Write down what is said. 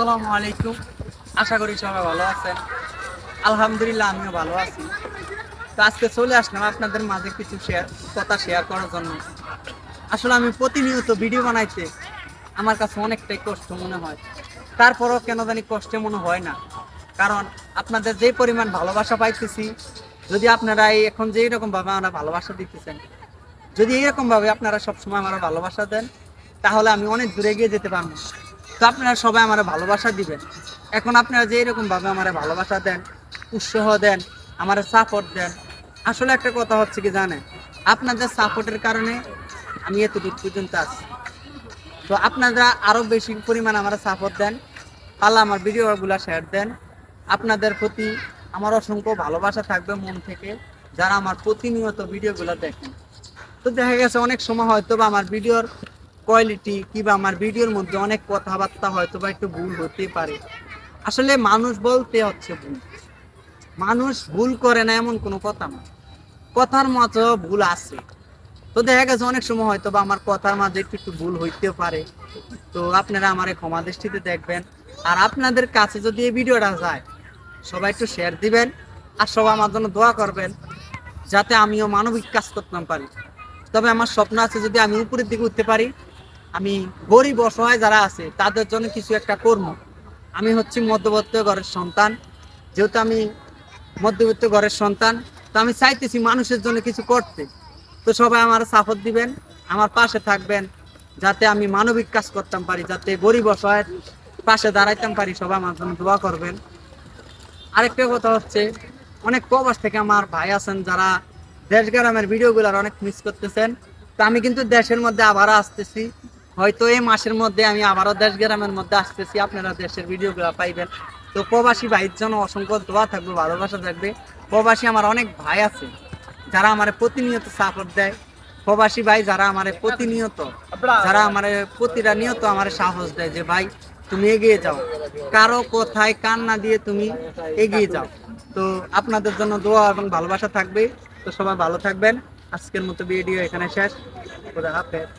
আসসালামু আলাইকুম। আশা করি সবাই ভালো আছেন। আলহামদুলিল্লাহ আমিও ভালো আছি। তো আজকে চলে আসলাম আপনাদের মাঝে কিছু কথা শেয়ার করার জন্য। আসলে আমি প্রতিনিয়ত ভিডিও বানাইতে আমার কাছে অনেকটাই কষ্ট মনে হয়। তারপরও কেন জানি কষ্টে মনে হয় না। কারণ আপনাদের যে পরিমাণ ভালোবাসা পাইতেছি, যদি আপনারা এখন যেই রকম ভাবে আমরা ভালোবাসা দিতেছেন, যদি এইরকম ভাবে আপনারা সবসময় আমার ভালোবাসা দেন, তাহলে আমি অনেক দূরে এগিয়ে যেতে পারবো। তো আপনারা সবাই আমার ভালোবাসা দিবেন। এখন আপনারা যে এরকম ভাবে আমার ভালোবাসা দেন, উৎসাহ দেন, আমার সাপোর্ট দেন। আসলে একটা কথা হচ্ছে কি জানেন, আপনাদের সাপোর্টের কারণে আমি এতটুকু পর্যন্ত আছি। তো আপনারা আরো বেশি পরিমাণ আমার সাপোর্ট দেন, পারলে আমার ভিডিওগুলো শেয়ার দেন। আপনাদের প্রতি আমার অসংখ্য ভালোবাসা থাকবে মন থেকে, যারা আমার প্রতিনিয়ত ভিডিওগুলো দেখেন। তো দেখা গেছে অনেক সময় হয়তো বা আমার ভিডিওর কোয়ালিটি কিংবা আমার ভিডিওর মধ্যে অনেক কথাবার্তা হয়তো বা একটু ভুল হতে পারে। আসলে মানুষ বলতে হচ্ছে ভুল, মানুষ ভুল করে না এমন কোনো কথা না, কথার মতো ভুল আছে। তো দেখা গেছে অনেক সময় হয়তো বা আমার কথার মাঝে একটু একটু ভুল হইতে পারে। তো আপনারা আমার ক্ষমা দৃষ্টিতে দেখবেন। আর আপনাদের কাছে যদি এই ভিডিওটা যায়, সবাই একটু শেয়ার দিবেন। আর সবাই আমার জন্য দোয়া করবেন, যাতে আমিও মানবিক কাজ করতে পারি। তবে আমার স্বপ্ন আছে, যদি আমি উপরের দিকে উঠতে পারি, আমি গরিব অসহায় যারা আছে তাদের জন্য কিছু একটা করবো। আমি হচ্ছি মধ্যবিত্ত ঘরের সন্তান, যেহেতু আমি মধ্যবিত্ত ঘরের সন্তান, তো আমি চাইতেছি মানুষের জন্য কিছু করতে। তো সবাই আমার সাপোর্ট দিবেন, আমার পাশে থাকবেন, যাতে আমি মানবিক কাজ করতে পারি, যাতে গরিব অসহায়ের পাশে দাঁড়াইতে পারি। সবাই আমার জন্য দোয়া করবেন। আরেকটা কথা হচ্ছে, অনেক প্রবাস থেকে আমার ভাই আছেন যারা দেশ গ্রামের ভিডিওগুলোর অনেক মিস করতেছেন। তো আমি কিন্তু দেশের মধ্যে আবারও আসতেছি, হয়তো এই মাসের মধ্যে আমি আবারও দেশ গ্রামের মধ্যে আসতেছি, আপনারা দেশের ভিডিওগুলো পাইবেন। তো প্রবাসী ভাইয়ের জন্য অসংখ্য দোয়া থাকবে, ভালোবাসা থাকবে। প্রবাসী আমার অনেক ভাই আছে যারা আমার প্রতিনিয়ত সাপোর্ট দেয়। প্রবাসী ভাই যারা আমার প্রতিনিয়ত, যারা আমার প্রতিটা নিয়ত আমার সাহস দেয় যে ভাই তুমি এগিয়ে যাও, কারো কোথায় কান না দিয়ে তুমি এগিয়ে যাও। তো আপনাদের জন্য দোয়া এবং ভালোবাসা থাকবে। তো সবাই ভালো থাকবেন। আজকের মতো ভিডিও এখানে শেষ। খোদা হাফেজ।